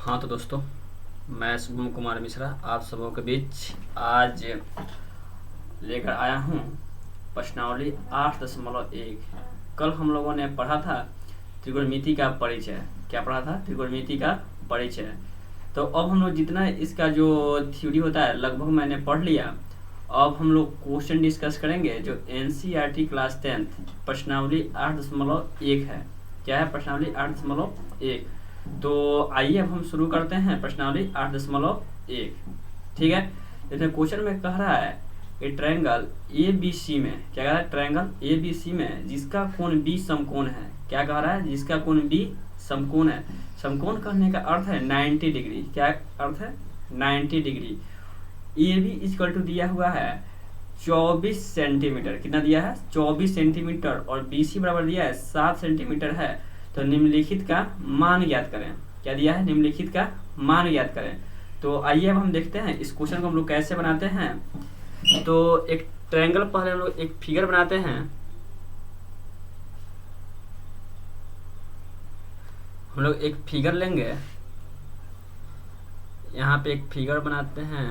हाँ तो दोस्तों, मैं शुभम कुमार मिश्रा आप सबों के बीच आज लेकर आया हूँ प्रश्नावली 8.1। कल हम लोगों ने पढ़ा था त्रिकोणमिति का परिचय। क्या पढ़ा था? त्रिकोणमिति का परिचय। तो अब हम लोग जितना इसका जो थ्योरी होता है लगभग मैंने पढ़ लिया। अब हम लोग क्वेश्चन डिस्कस करेंगे जो NCERT क्लास 10 प्रश्नावली 8.1 है। क्या है? प्रश्नावली 8.1। तो आइए अब हम शुरू करते हैं प्रश्नावली 8.1। ठीक है, इसमें क्वेश्चन में कह रहा है कि ट्रायंगल ABC में, क्या कह रहा है? ट्रायंगल ABC में जिसका कोण B समकोण है। क्या कह रहा है? जिसका कोण B समकोण है। समकोण कहने का अर्थ है 90 डिग्री। क्या अर्थ है? 90 डिग्री। AB इक्वल टू दिया हुआ है 24 सेंटीमीटर। कितना दिया है? 24 सेंटीमीटर। और BC बराबर दिया है 7 सेंटीमीटर है। तो निम्नलिखित का मान ज्ञात करें। क्या दिया है? निम्नलिखित का मान ज्ञात करें। तो आइए अब हम देखते हैं इस क्वेश्चन को हम लोग कैसे बनाते हैं। तो एक ट्रायंगल पहले हम लोग एक फिगर बनाते हैं। हम लोग एक फिगर लेंगे, यहाँ पे एक फिगर बनाते हैं।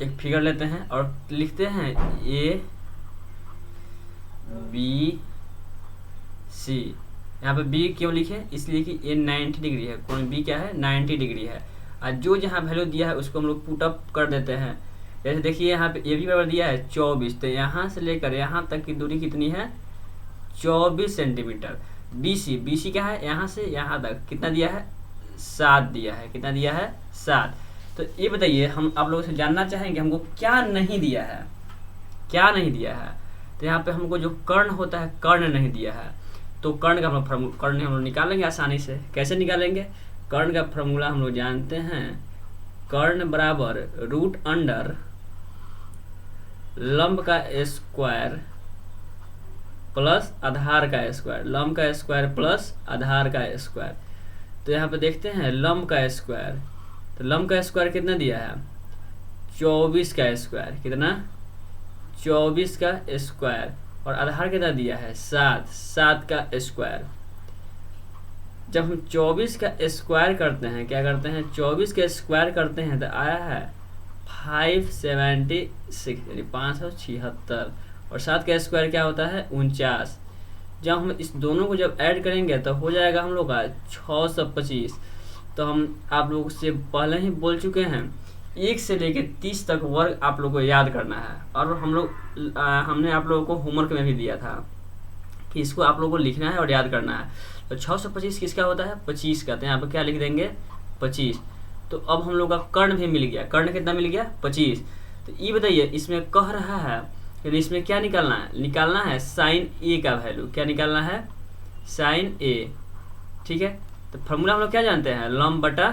एक फिगर लेते हैं और लिखते हैं ABC। यहाँ पे B क्यों लिखे? इसलिए कि ये 90 डिग्री है। कोण B क्या है? 90 डिग्री है। और जो जहाँ वैल्यू दिया है उसको हम लोग पुट अप कर देते हैं। जैसे देखिए यहाँ पे AB बराबर दिया है 24, तो यहाँ से लेकर यहाँ तक की दूरी कितनी है? 24 सेंटीमीटर। BC क्या है? यहाँ से यहाँ तक कितना दिया है? 7 दिया है। कितना दिया है? 7। तो ये बताइए, हम आप लोगों से जानना चाहेंगे हमको क्या नहीं दिया है। क्या नहीं दिया है? तो यहाँ पे हमको जो कर्ण होता है, कर्ण नहीं दिया है। तो कर्ण का कर्ण हम लोग निकालेंगे आसानी से। कैसे निकालेंगे? कर्ण का फॉर्मूला हम लोग जानते हैं। कर्ण बराबर रूट अंडर लंब का स्क्वायर प्लस आधार का स्क्वायर। लंब का स्क्वायर प्लस आधार का स्क्वायर। तो यहाँ पे देखते हैं लंब का स्क्वायर। तो लंब का स्क्वायर कितना दिया है? 24 का स्क्वायर। कितना? 24 का स्क्वायर। और आधार कितना दिया है? 7 का स्क्वायर। जब हम 24 का स्क्वायर करते हैं, क्या करते हैं? 24 का स्क्वायर करते हैं तो आया है 576 यानी 576। और 7 का स्क्वायर क्या होता है? 49। जब हम इस दोनों को जब ऐड करेंगे तो हो जाएगा हम लोग का 625। तो हम आप लोगों से पहले ही बोल चुके हैं 1 से लेकर 30 तक वर्ग आप लोगों को याद करना है। और हमने आप लोगों को होमवर्क में भी दिया था कि इसको आप लोगों को लिखना है और याद करना है। तो 625 किसका होता है? 25 का। तो यहाँ पर क्या लिख देंगे? 25। तो अब हम लोग का कर्ण भी मिल गया। कर्ण कितना मिल गया? 25। तो ये बताइए, इसमें कह रहा है कि इसमें क्या निकालना है? निकालना है साइन A का वैल्यू। क्या निकालना है? Sine A। ठीक है, तो फॉर्मूला हम लोग क्या जानते हैं? लंब बटा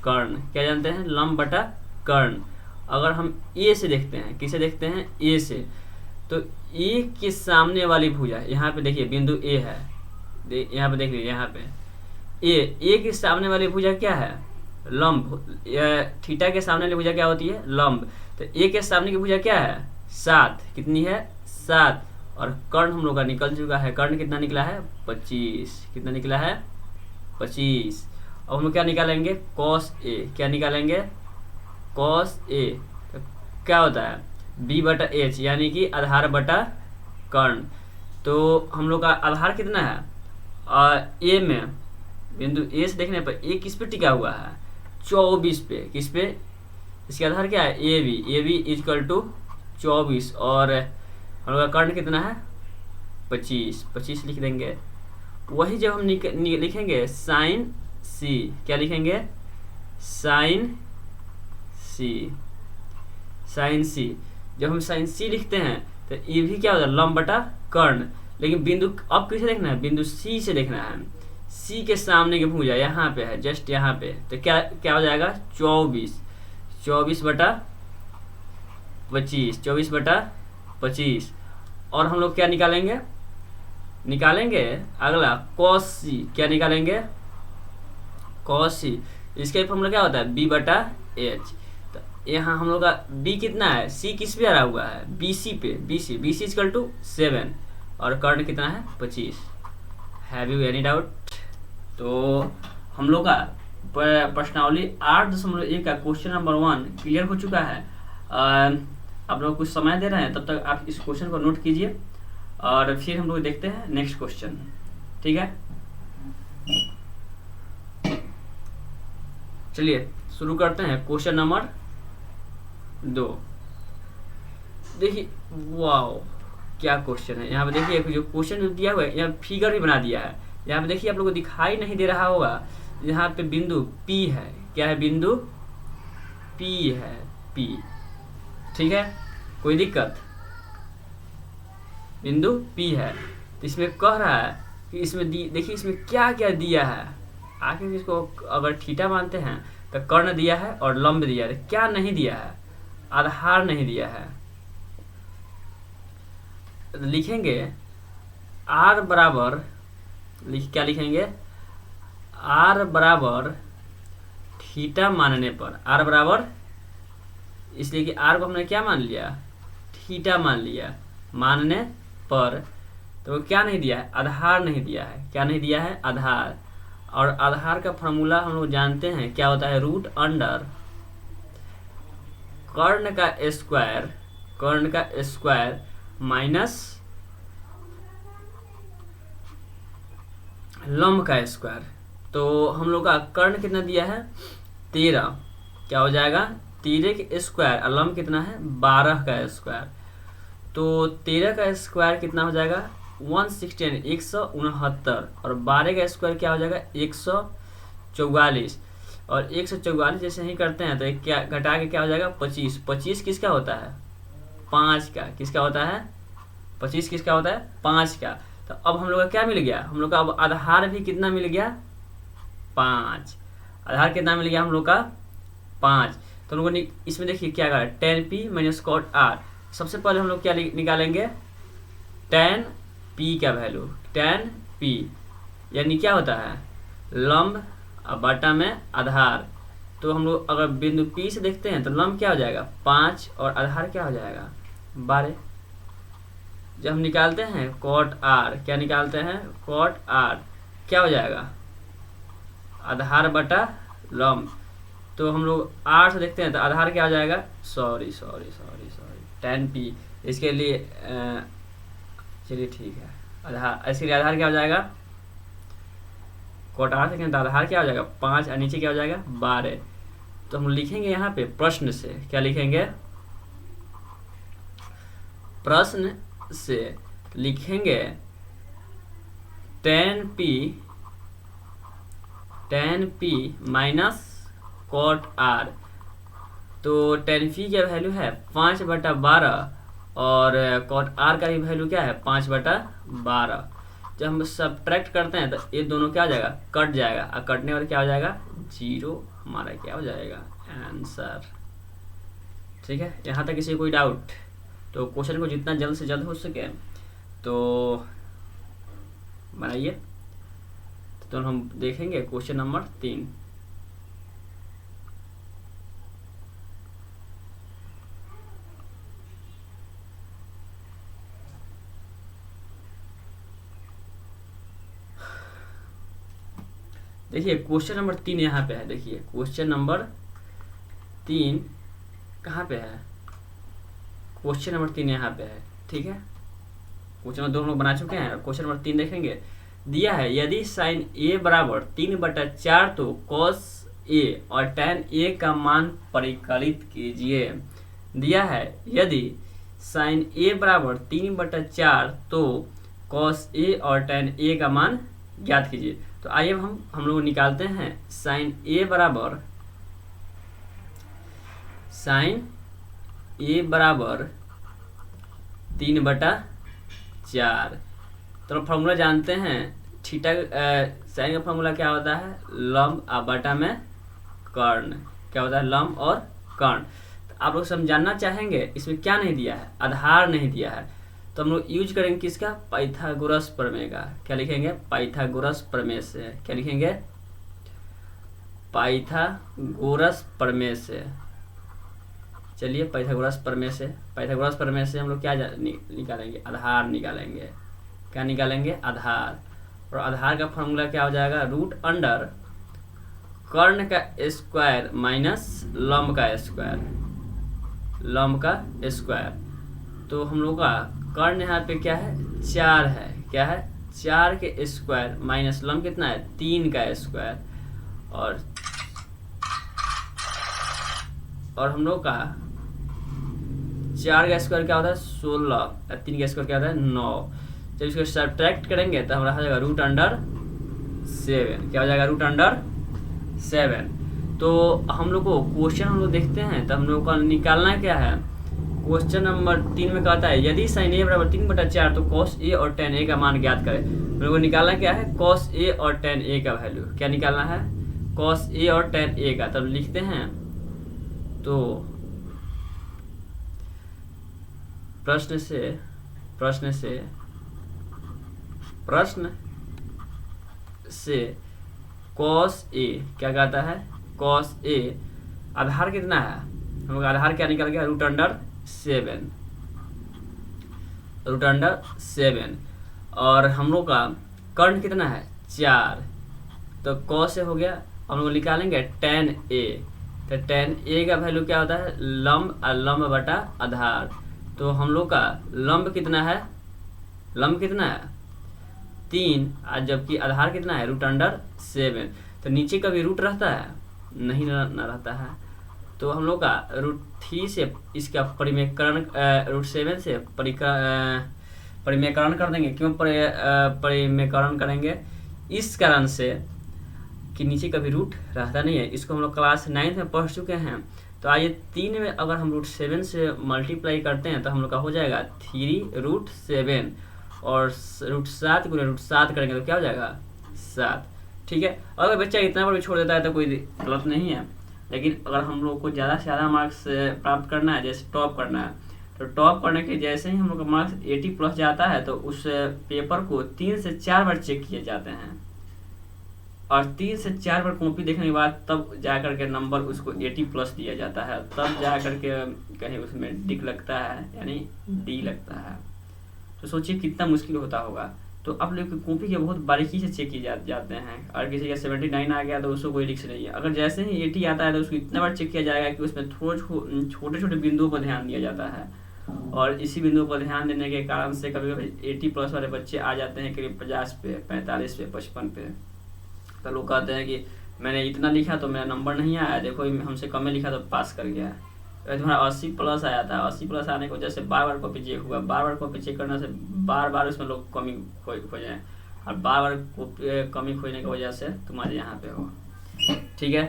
कर्ण। क्या जानते हैं? लंब बटा कर्ण। अगर हम A से देखते हैं, किसे देखते हैं? A से। तो A के सामने वाली भुजा, यहाँ पे देखिए बिंदु A है। यहाँ पे देख लीजिए, यहाँ पे A के सामने वाली भुजा क्या है? लंब। थीटा के सामने वाली भुजा क्या होती है? लंब। तो A के सामने की भुजा क्या है? 7। कितनी है? 7। और कर्ण हम लोग का निकल चुका है। कर्ण कितना निकला है? 25। कितना निकला है? 25। अब हम क्या निकालेंगे? cos A। क्या निकालेंगे? cos A। तो क्या होता है? B बटा H, यानी कि आधार बटा कर्ण। तो हम लोग का आधार कितना है? A में बिंदु A से देखने पर A किस पे टिका हुआ है? 24 पे। किस पे? इसका आधार क्या है? AB equal to 24। और हम लोग का कर्ण कितना है? 25 लिख देंगे। वही जब हम लिखेंगे साइन C। क्या लिखेंगे? Sine C। जब हम साइन C लिखते हैं तो ये भी क्या होता है? लंब बटा कर्ण। लेकिन बिंदु अब किसे देखना है? बिंदु C से देखना है। C के सामने की भुजा यहाँ पे है, जस्ट यहाँ पे। तो क्या हो जाएगा? 24 बटा 25। और हम लोग क्या निकालेंगे? अगला cos C। क्या निकालेंगे? cos C। इसका फॉर्मूला क्या होता है? B बटा H। तो यहाँ हम लोग का B कितना है? C किस पे आ रहा हुआ है? BC पे। BC equal to 7। और कर्ण कितना है? 25 हैव यू एनी डाउट? तो हम लोग का प्रश्नावली 8.1 का क्वेश्चन नंबर 1 क्लियर हो चुका है। आप लोग कुछ समय दे रहे हैं, तब तक आप इस क्वेश्चन को नोट कीजिए और फिर हम लोग देखते हैं नेक्स्ट क्वेश्चन। ठीक है, चलिए शुरू करते हैं क्वेश्चन नंबर 2। देखिए वाओ क्या क्वेश्चन है। यहाँ पे देखिए जो क्वेश्चन जो दिया हुआ है, यहाँ फिगर भी बना दिया है। यहाँ पे देखिए आप लोगों को दिखाई नहीं दे रहा होगा, यहाँ पे बिंदु P है। क्या है? बिंदु P है, P। ठीक है, कोई दिक्कत? बिंदु P है। तो इसमें कह रहा है कि इसमें देखिए इसमें क्या क्या दिया है। आखिर इसको अगर थीटा मानते हैं तो कर्ण दिया है और लंब दिया है, क्या नहीं दिया है? आधार नहीं दिया है। लिखेंगे r बराबर, क्या लिखेंगे? r बराबर थीटा मानने पर, r बराबर, इसलिए कि r को हमने क्या मान लिया? थीटा मान लिया। मानने पर तो क्या नहीं दिया है? आधार नहीं दिया है। क्या नहीं दिया है? आधार। और आधार का फॉर्मूला हम लोग जानते हैं क्या होता है? रूट अंडर कर्ण का स्क्वायर, कर्ण का स्क्वायर माइनस लंब का स्क्वायर। तो हम लोग का कर्ण कितना दिया है? 13। क्या हो जाएगा? 13 के स्क्वायर और लंब कितना है? 12 का स्क्वायर। तो 13 का स्क्वायर कितना हो जाएगा? 169, 169। और 12 का स्क्वायर क्या हो जाएगा? 144। और 144 जैसे ही करते हैं तो एक क्या घटा के क्या हो जाएगा? 25। 25 किसका होता है? 5 का। किसका होता है? 25 किसका होता है? 5 का। तो अब हम लोग का क्या मिल गया? हम लोग का अब आधार भी कितना मिल गया? 5। आधार कितना मिल गया हम लोग का? 5। तो हम लोगों ने इसमें देखिए क्या करा? tan p minus cot r। सबसे पहले हम लोग क्या निकालेंगे? tan p का वैल्यू। tan p यानी क्या होता है? लंब और बटा में आधार। तो हम लोग अगर बिंदु P से देखते हैं तो लंब क्या हो जाएगा? 5 और आधार क्या हो जाएगा? 12। जब हम निकालते हैं cot r, क्या निकालते हैं? cot r क्या हो जाएगा? आधार बटा लंब। तो हम लोग r से देखते हैं तो आधार क्या हो जाएगा? Sorry tan p। इसके लिए चलिए ठीक है, आधार, इसके लिए आधार क्या हो जाएगा? cot r से तो आधार क्या हो जाएगा? 5 और नीचे क्या हो जाएगा? 12। तो हम लिखेंगे यहाँ पे प्रश्न से, क्या लिखेंगे? प्रश्न से लिखेंगे tan p minus cot r। तो tan p की वैल्यू है 5/12 और cot r का भी वैल्यू क्या है? 5/12। जब हम सब्ट्रैक्ट करते हैं तो ये दोनों क्या हो जाएगा? कट जाएगा। और कटने पर क्या हो जाएगा? 0 हमारा क्या हो जाएगा? आंसर। ठीक है, यहाँ तक किसी कोई डाउट? तो क्वेश्चन को जितना जल्द से जल्द हो सके तो बनाइए। तो हम देखेंगे क्वेश्चन नंबर 3। देखिए क्वेश्चन नंबर 3 यहाँ पे है। देखिए क्वेश्चन नंबर 3 कहाँ पे है? क्वेश्चन नंबर 3 यहाँ पे है। ठीक है, क्वेश्चन नंबर 2 हम लोग बना चुके हैं। क्वेश्चन नंबर 3 देखेंगे। दिया है यदि साइन a बराबर 3/4 तो cos a और tan a का मान परिकलित कीजिए। दिया है यदि साइन a बराबर 3/4 तो cos a और tan a का मान ज्ञात कीजिए। तो आइए हम लोग निकालते हैं साइन a बराबर, साइन a बराबर 3/4। तो फॉर्मूला जानते हैं थीटा, साइन का फॉर्मूला क्या होता है? लंब और बटा में कर्ण। क्या होता है? लंब और कर्ण। तो आप लोग समझाना चाहेंगे इसमें क्या नहीं दिया है? आधार नहीं दिया है। तो हम लोग यूज करेंगे किसका? पाइथागोरस प्रमेय का। क्या लिखेंगे? पाइथागोरस प्रमेय से। क्या लिखेंगे? पाइथागोरस प्रमेय से। चलिए पाइथागोरस प्रमेय से, पाइथागोरस प्रमेय से हम लोग क्या निकालेंगे? आधार निकालेंगे। क्या निकालेंगे? आधार। और आधार का फॉर्मूला क्या हो जाएगा, रूट अंडर कर्ण का स्क्वायर माइनस लंब का स्क्वायर, लंब का स्क्वायर। तो हम लोग का कर्ण यहाँ पे क्या है, 4 है, क्या है 4 के स्क्वायर माइनस लंब कितना है 3 का स्क्वायर, और हम लोग का 4 का स्क्वायर क्या होता है 16, 3 का स्क्वायर क्या होता है 9। जब इसको सब्ट्रैक्ट करेंगे तो हमारा हो जाएगा रूट अंडर 7, क्या हो जाएगा रूट अंडर 7। तो हम लोग को क्वेश्चन हम लोग देखते हैं तो हम लोग का निकालना क्या है, क्वेश्चन नंबर 3 में कहता है यदि sin a बराबर 3/4 तो cos a और tan a का मान ज्ञात करें। हम लोग को निकालना क्या है, cos a और tan a का वैल्यू, क्या निकालना है cos a और tan a का। तब लिखते हैं तो प्रश्न से cos a क्या कहता है, cos a आधार कितना है, हम लोग आधार क्या निकल गया रूट अंडर 7, और हम लोग का कर्ण कितना है 4, तो cos a हो गया। हम लोग निकालेंगे tan a, तो tan a का वैल्यू क्या होता है लंब, और लंब बटा आधार। तो हम लोग का लंब कितना है 3, और जबकि आधार कितना है रूट अंडर 7। तो नीचे का भी रूट रहता है, नहीं न रहता है। तो हम लोग का रूट 3 से इसका परिमेयकरण, रूट 7 से परिमेयकरण कर देंगे। क्यों परिमेयकरण करेंगे, इस कारण से कि नीचे का भी रूट रहता नहीं है। इसको हम लोग क्लास 9 में पढ़ चुके हैं। तो आइए 3 में अगर हम रूट 7 से मल्टीप्लाई करते हैं तो हम लोग का हो जाएगा 3√7, और रूट 7 गुणे रूट 7 करेंगे तो क्या हो जाएगा 7। ठीक है, अगर बच्चा इतना पर भी छोड़ देता है तो कोई गलत नहीं है, लेकिन अगर हम लोग को ज़्यादा से ज़्यादा मार्क्स प्राप्त करना है, जैसे टॉप करना है, तो टॉप करने के जैसे ही हम लोग का मार्क्स 80+ जाता है तो उस पेपर को 3 से 4 बार चेक किए जाते हैं, और 3 से 4 बार कॉपी देखने के बाद तब जा करके नंबर उसको 80+ दिया जाता है, तब जा करके कहीं उसमें डिक लगता है, यानी डी लगता है। तो सोचिए कितना मुश्किल होता होगा। तो आप लोग की कॉपी के बहुत बारीकी से चेक किए जाते हैं, और किसी का 79 आ गया तो उसको कोई रिस्क नहीं है। अगर जैसे ही 80 आता है तो उसको इतना बार चेक किया जाएगा कि उसमें छोटे छोटे बिंदुओं पर ध्यान दिया जाता है, और इसी बिंदुओं पर ध्यान देने के कारण से कभी कभी 80+ वाले बच्चे आ जाते हैं करीब 50 पे, 45 पे, 55 पे। तो लोग कहते हैं कि मैंने इतना लिखा तो मेरा नंबर नहीं आया, देखो हमसे कम लिखा तो पास कर गया। तो तुम्हारा 80+ आया था, 80+ आने की वजह से बार बार कॉपी चेक हुआ, बार बार कॉपी चेक करने से बार बार उसमें लोग कमी खोजे, और बार बार कमी खोजने की वजह से तुम्हारे यहाँ पे हो। ठीक है,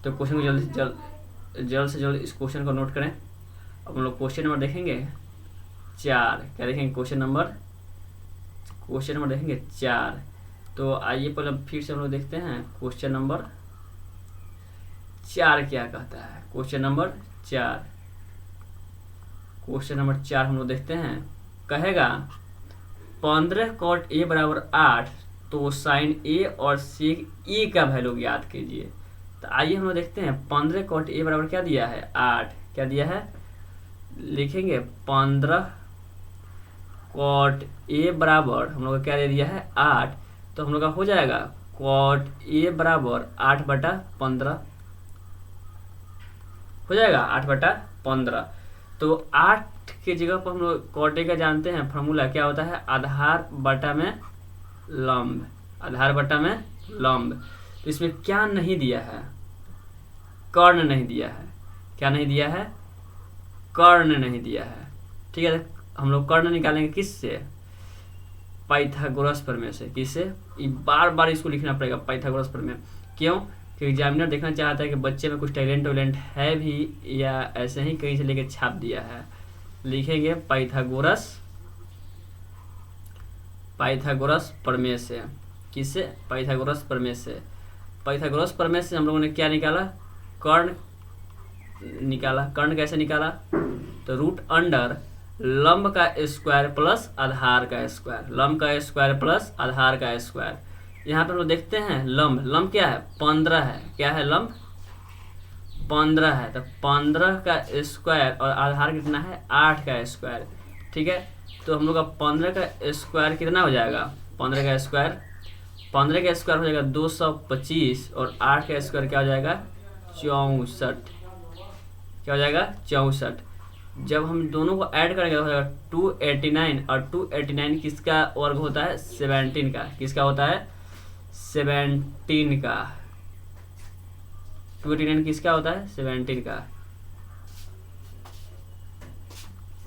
तो क्वेश्चन को जल्द से जल्द इस क्वेश्चन को नोट करें। अब हम लोग क्वेश्चन नंबर देखेंगे 4, क्या देखेंगे क्वेश्चन नंबर देखेंगे 4। तो आइए पहले फिर से हम लोग देखते हैं क्वेश्चन नंबर 4 क्या कहता है। क्वेश्चन नंबर 4 हम लोग देखते हैं, कहेगा 15 cot a बराबर 8, तो sin a और sec a का वैल्यू ज्ञात कीजिए। तो आइए हम लोग देखते हैं 15 cot a बराबर क्या दिया है 8, क्या दिया है लिखेंगे 15 cot a बराबर हम लोग का क्या दे दिया है 8, तो हम लोग का हो जाएगा cot a बराबर 8/15 हो जाएगा 8/15। तो 8 की जगह पर हम लोग cot a का जानते हैं फॉर्मूला क्या होता है, आधार बटा में लंब, आधार बटा में लंब। तो इसमें क्या नहीं दिया है, कर्ण नहीं दिया है, क्या नहीं दिया है, कर्ण नहीं दिया है। ठीक है, हम लोग कर्ण निकालेंगे किससे, पाइथागोरस प्रमेय से। किससे, बार बार इसको लिखना पड़ेगा पाइथागोरस प्रमेय। क्यों, कि एग्जामिनर देखना चाहता है कि बच्चे में कुछ टैलेंट है भी या ऐसे ही कहीं से लेके छाप दिया है। लिखेंगे पाइथागोरस प्रमेय से। किससे, पाइथागोरस प्रमेय से। पाइथागोरस प्रमेय से हम लोगों ने क्या निकाला, कर्ण निकाला। कर्ण कैसे निकाला, तो रूट अंडर लंब का स्क्वायर प्लस आधार का स्क्वायर, लंब का स्क्वायर प्लस आधार का स्क्वायर। यहाँ पर हम लोग देखते हैं लंब क्या है 15 है, क्या है लंब 15 है, तो 15 का स्क्वायर और आधार कितना है 8 का स्क्वायर। ठीक है, तो हम लोग का 15 का स्क्वायर कितना हो जाएगा, 15 का स्क्वायर 15 का स्क्वायर हो जाएगा 225 और 8 का स्क्वायर क्या हो जाएगा 64। क्या हो जाएगा 64। जब हम दोनों को ऐड करेंगे तो हो जाएगा 289 और 289 किसका वर्ग होता है 17 का। किसका होता है 17 का। 289 किसका होता है 17 का।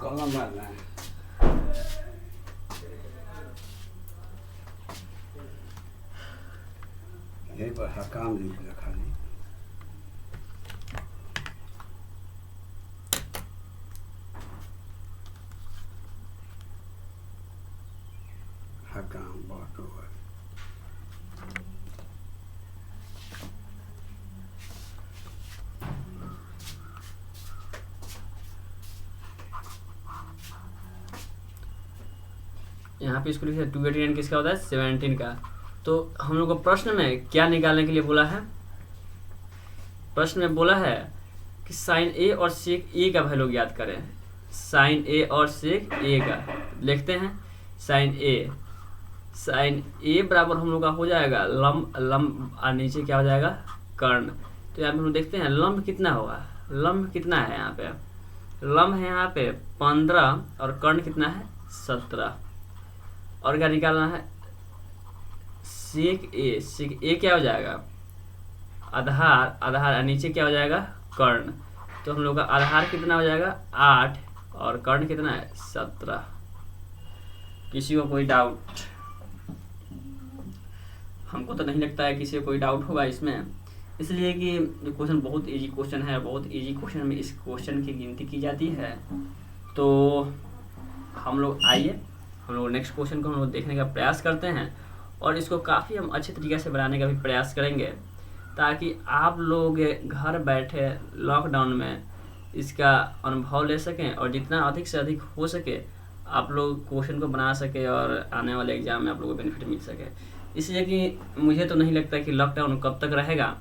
कॉलम मारना है। यहीं पर हकाम लिख दिया खाली। हकाम बहुत हुआ। यहाँ पे इसको लिखा 289 किसका होता है 17 का। तो हम लोग को प्रश्न में क्या निकालने के लिए बोला है। प्रश्न में बोला है कि साइन ए और सेक ए का वैल्यू ज्ञात करें। साइन ए और सेक ए का लिखते हैं। साइन ए बराबर हम लोग का हो जाएगा लंब और नीचे क्या हो जाएगा कर्ण। तो यहाँ पे हम देखते हैं लंब कितना होगा। लंब कितना है यहाँ पे। लंब है यहाँ पे 15 और कर्ण कितना है 17। और क्या निकालना है सेक ए क्या हो जाएगा आधार नीचे क्या हो जाएगा कर्ण। तो हम लोग का आधार कितना हो जाएगा 8 और कर्ण कितना है 17। किसी को कोई डाउट। हमको तो नहीं लगता है किसी को कोई डाउट होगा इसमें, इसलिए कि ये क्वेश्चन बहुत इजी क्वेश्चन है। बहुत इजी क्वेश्चन में इस क्वेश्चन की गिनती की जाती है। तो हम लोग आइए हम लोग नेक्स्ट क्वेश्चन को हम लोग देखने का प्रयास करते हैं और इसको काफ़ी हम अच्छे तरीके से बनाने का भी प्रयास करेंगे ताकि आप लोग घर बैठे लॉकडाउन में इसका अनुभव ले सकें और जितना अधिक से अधिक हो सके आप लोग क्वेश्चन को बना सके और आने वाले एग्जाम में आप लोगों को बेनिफिट मिल सके। इसलिए कि मुझे तो नहीं लगता कि लॉकडाउन कब तक रहेगा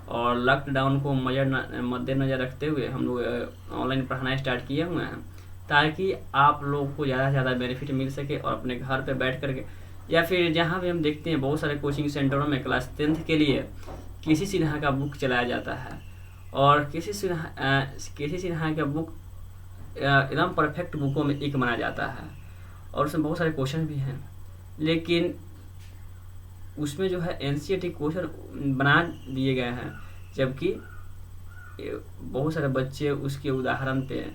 और लॉकडाउन को मद्देनज़र रखते हुए हम लोग ऑनलाइन पढ़ाना स्टार्ट किए हुए हैं ताकि आप लोग को ज़्यादा से ज़्यादा बेनिफिट मिल सके और अपने घर पे बैठ करके या फिर जहाँ भी हम देखते हैं बहुत सारे कोचिंग सेंटरों में क्लास 10th के लिए किसी सिन्हा का बुक चलाया जाता है और किसी सिन्हा का बुक एकदम परफेक्ट बुकों में एक माना जाता है और उसमें बहुत सारे क्वेश्चन भी हैं, लेकिन उसमें जो है NCERT क्वेश्चन बना दिए गए हैं जबकि बहुत सारे बच्चे उसके उदाहरण पे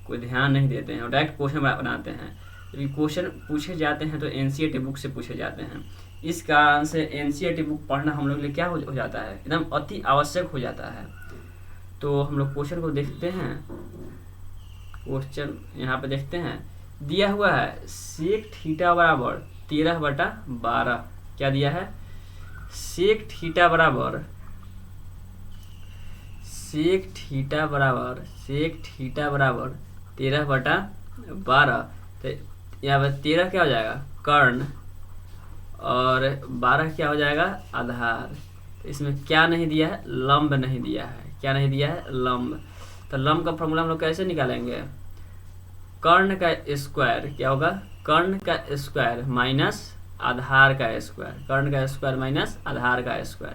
कोई ध्यान नहीं देते हैं और डायरेक्ट क्वेश्चन बनाते हैं। जब क्वेश्चन पूछे जाते हैं तो NCERT बुक से पूछे जाते हैं। इस कारण से NCERT बुक पढ़ना हम लोग के लिए क्या हो जाता है एकदम अति आवश्यक हो जाता है। तो हम लोग क्वेश्चन को देखते हैं। क्वेश्चन यहाँ पे देखते हैं दिया हुआ है सेक थीटा बराबर 13/12। क्या दिया है सेक थीटा बराबर 13/12। तो यहाँ पर 13 क्या हो जाएगा कर्ण और 12 क्या हो जाएगा आधार। तो इसमें क्या नहीं दिया है लंब नहीं दिया है। क्या नहीं दिया है लंब। तो लंब का फॉर्मूला हम लोग कैसे निकालेंगे कर्ण का स्क्वायर क्या होगा कर्ण का स्क्वायर माइनस आधार का स्क्वायर। कर्ण का स्क्वायर माइनस आधार का स्क्वायर।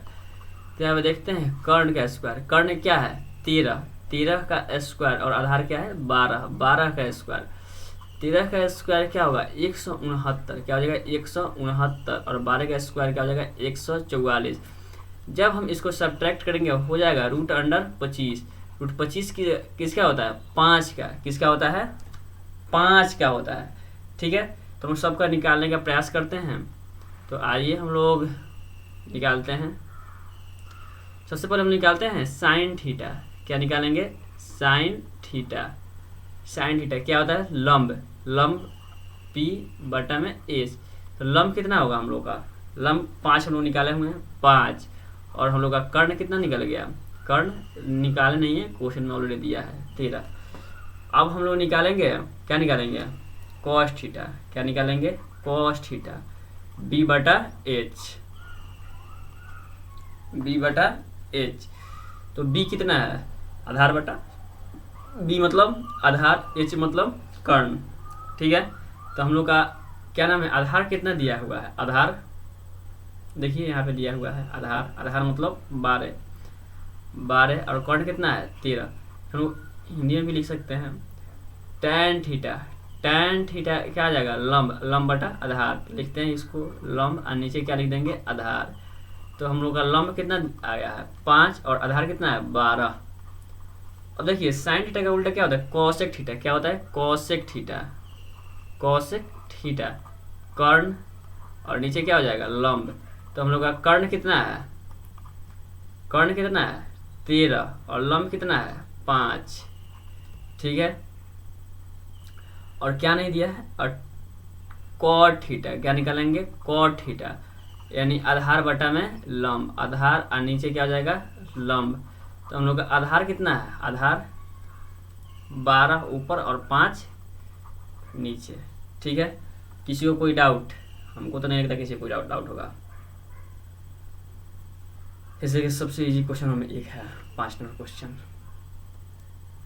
तो यहाँ पे देखते हैं कर्ण का स्क्वायर। कर्ण क्या है 13 का स्क्वायर और आधार क्या है 12 का स्क्वायर। 13 का स्क्वायर क्या होगा 169। क्या हो जाएगा 169 और 12 का स्क्वायर क्या हो जाएगा 144। जब हम इसको सब्ट्रैक्ट करेंगे हो जाएगा √25। √25 किसका होता है 5 का। किसका होता है 5 का होता है। ठीक है, तो हम सबका निकालने का प्रयास करते हैं। तो आइए हम लोग निकालते हैं। सबसे पहले हम निकालते हैं साइन थीटा। क्या निकालेंगे साइन थीटा। साइन थीटा क्या होता है लंब P/S। तो लंब कितना होगा हम लोग का लंब 5 हम लोग निकाले हुए हैं 5 और हम लोग का कर्ण कितना निकल गया कर्ण निकाले नहीं है क्वेश्चन में ऑलरेडी दिया है 13। अब हम लोग निकालेंगे क्या निकालेंगे कॉस थीटा। क्या निकालेंगे कॉस थीटा B/H। तो B कितना है आधार बटा B मतलब आधार H मतलब कर्ण। ठीक है, तो हम लोग का क्या नाम है आधार कितना दिया हुआ है आधार देखिए यहाँ पे दिया हुआ है आधार, आधार मतलब 12, 12 और कर्ण कितना है 13। हम लोग हिंदी में भी लिख सकते हैं tan थीटा, tan थीटा क्या आ जाएगा लंब, लंब बटा आधार, लिखते हैं इसको लंब और नीचे क्या लिख देंगे आधार। तो हम लोग का लंब कितना आ गया है 5 और आधार कितना है 12। और देखिए साइन थीटा का उल्टा क्या होता है कोसेक थीटा, क्या होता है कोसेक थीटा, कोसेक थीटा कर्ण और नीचे क्या हो जाएगा लंब। तो हम लोग का कर्ण कितना है, कर्ण कितना है 13 और लंब कितना है 5, ठीक है। और क्या नहीं दिया है, और कॉट थीटा, क्या निकालेंगे कॉट थीटा, यानी आधार बटा में लंब, आधार और नीचे क्या हो जाएगा लंब। तो हम लोग का आधार कितना है, आधार 12 ऊपर और 5 नीचे, ठीक है। किसी को कोई डाउट, हमको तो नहीं लगता किसी को कोई डाउट होगा। जैसे कि सबसे इजी क्वेश्चन में एक है 5 नंबर क्वेश्चन,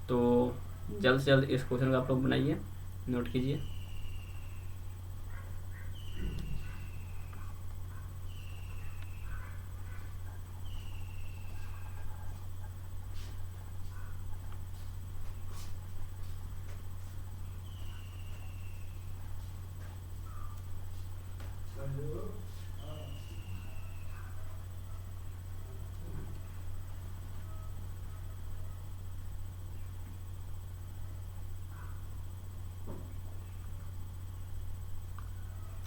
तो जल्द से जल्द इस क्वेश्चन को आप लोग बनाइए, नोट कीजिए।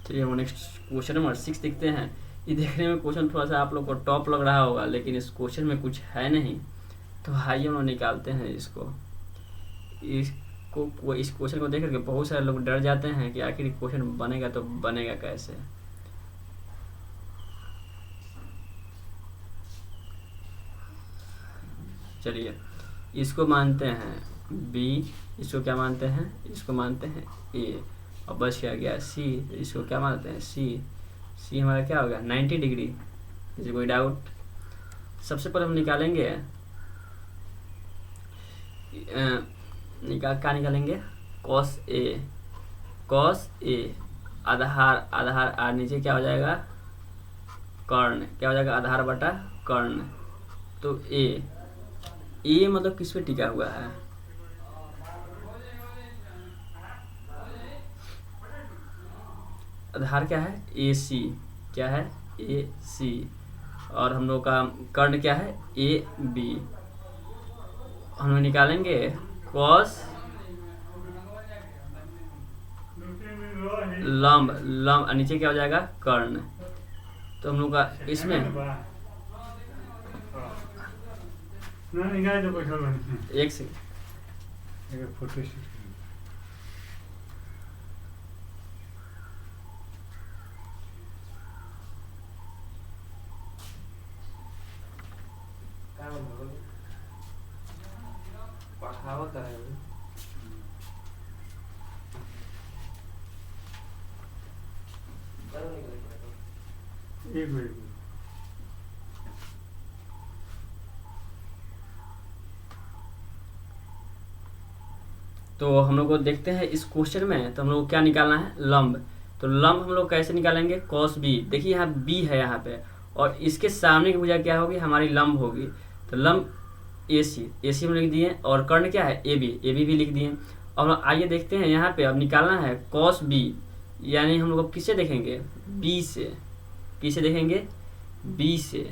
चलिए हम नेक्स्ट क्वेश्चन नंबर 6 देखते हैं। ये देखने में क्वेश्चन थोड़ा सा आप लोग को टॉप लग रहा होगा, लेकिन इस क्वेश्चन में कुछ है नहीं, तो आइए हम लोग निकालते हैं इसको। इस क्वेश्चन को देख करके बहुत सारे लोग डर जाते हैं कि आखिर क्वेश्चन बनेगा तो बनेगा कैसे। चलिए इसको मानते हैं बी, इसको क्या मानते हैं, इसको मानते हैं ए, और बच क्या गया सी, इसको क्या मानते हैं सी, सी हमारा क्या होगा 90 डिग्री। इसे कोई डाउट? सबसे पहले हम निकालेंगे क्या निकालेंगे कॉस ए, कॉस ए आधार, आधार आर नीचे क्या हो जाएगा कर्ण, क्या हो जाएगा आधार बटा कर्ण। तो ए मतलब किस पे टिका हुआ है, आधार क्या है ए सी, क्या है ए सी, और हम लोग का कर्ण क्या है ए बी। हम लोग निकालेंगे कॉस लंब, लंब नीचे क्या हो जाएगा कर्ण। तो हम लोग का इसमें एक से फोटो एक मिनट। तो हम लोग को देखते हैं इस क्वेश्चन में, तो हम लोग को क्या निकालना है लंब। तो लंब हम लोग कैसे निकालेंगे कॉस बी, देखिए यहाँ बी है यहाँ पे, और इसके सामने की भुजा क्या होगी हमारी लंब होगी। तो लंब ए सी, ए सी में लिख दिए, और कर्ण क्या है ए बी भी लिख दिए। और आइए देखते हैं यहाँ पे अब निकालना है कॉस बी, यानी हम लोग किससे देखेंगे बी से, किसे देखेंगे बी से,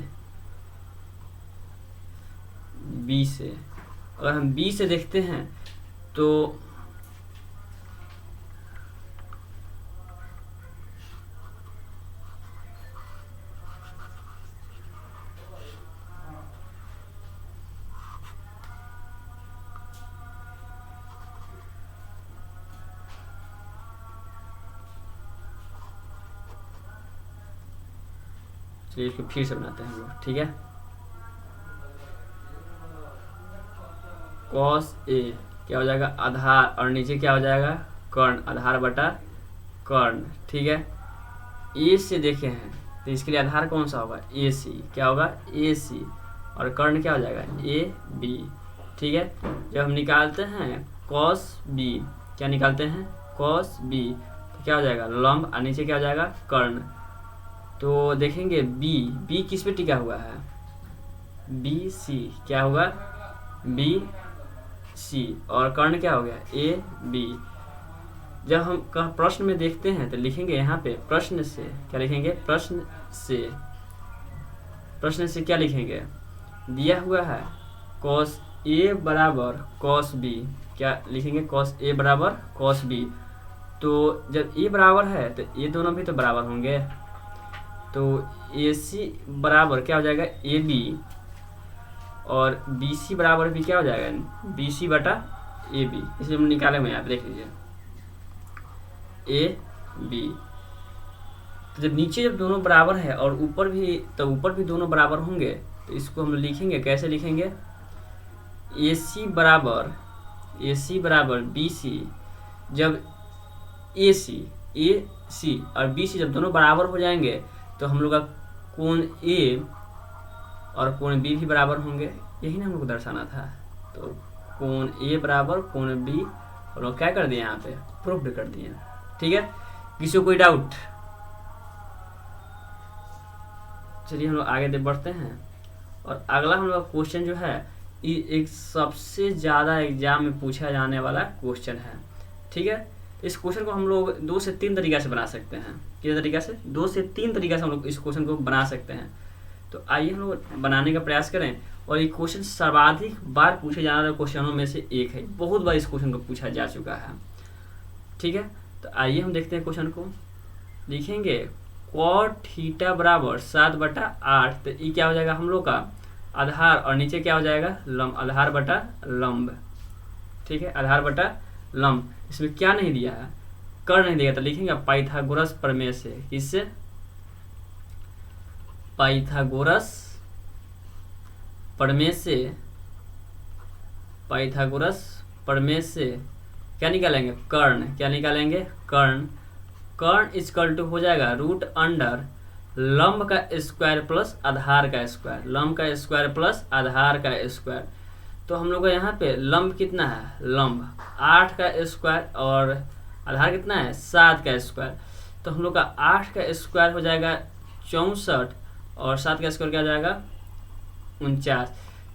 बी से। अगर हम बी से देखते हैं तो चलिए इसको फिर से बनाते हैं हम लोग, ठीक है। कॉस ए क्या हो जाएगा आधार, और नीचे क्या हो जाएगा कर्ण, आधार बटा कर्ण, ठीक है। ए से देखे हैं तो इसके लिए आधार कौन सा होगा ए सी, क्या होगा ए सी, और कर्ण क्या हो जाएगा ए बी, ठीक है। जब हम निकालते हैं कॉस बी, क्या निकालते हैं कॉस बी, तो क्या हो जाएगा लंब और नीचे क्या हो जाएगा कर्ण। तो देखेंगे बी किस पे टिका हुआ है, बी सी क्या होगा, बी सी, और कर्ण क्या हो गया, ए बी। जब हम प्रश्न में देखते हैं तो लिखेंगे यहाँ पे प्रश्न से, क्या लिखेंगे, प्रश्न से क्या लिखेंगे, दिया हुआ है cos ए बराबर cos बी, क्या लिखेंगे, cos ए बराबर cos बी। तो जब ए बराबर है तो ये दोनों भी तो बराबर होंगे, तो ए सी बराबर क्या हो जाएगा, ए बी, और बी सी बराबर भी क्या हो जाएगा, बी सी बटा ए बी। इसलिए हम निकाले हुए आप देख लीजिए ए बी। तो जब नीचे जब दोनों बराबर है और ऊपर भी दोनों बराबर होंगे, तो इसको हम लिखेंगे, कैसे लिखेंगे, ए सी बराबर बी सी। जब ए सी और बी सी जब दोनों बराबर हो जाएंगे तो हम लोग का कोण ए और कोण बी भी बराबर होंगे, यही ना हम लोग को दर्शाना था। तो कोण ए बराबर कोण बी, और लोग क्या कर दिए, यहाँ पे प्रूफ कर दिए। ठीक है, किसी को कोई डाउट? चलिए हम लोग आगे बढ़ते हैं। और अगला हम लोग क्वेश्चन जो है ये एक सबसे ज़्यादा एग्जाम में पूछा जाने वाला क्वेश्चन है। ठीक है, इस क्वेश्चन को हम लोग 2 से 3 तरीका से बना सकते हैं। किस तरीका से? 2 से 3 तरीका से हम लोग इस क्वेश्चन को बना सकते हैं। तो आइए हम लोग बनाने का प्रयास करें। और ये क्वेश्चन सर्वाधिक बार पूछे जाने वाले क्वेश्चनों में से एक है, बहुत बार इस क्वेश्चन को पूछा जा चुका है। ठीक है, तो आइए हम देखते हैं क्वेश्चन को। लिखेंगे cot थीटा बराबर 7/8, तो ये क्या हो जाएगा हम लोग का आधार, और नीचे क्या हो जाएगा लंब, आधार बटा लंब। ठीक है, आधार बटा लंब। इसमें क्या नहीं दिया है, कर नहीं दिया, तो लिखेंगे पाइथागोरस प्रमेय से। किससे? पाइथागोरस प्रमेय से। पाइथागोरस प्रमेय से क्या निकालेंगे, कर्ण। क्या निकालेंगे, कर्ण। कर्ण इक्वल टू हो जाएगा रूट अंडर लंब का स्क्वायर प्लस आधार का स्क्वायर, लंब का स्क्वायर प्लस आधार का स्क्वायर। तो हम लोग का यहाँ पे लंब कितना है, लंब 8 का स्क्वायर, और आधार कितना है 7 का स्क्वायर। तो हम लोग का 8 का स्क्वायर हो जाएगा 64, और 7 का स्क्वायर क्या हो जाएगा 49।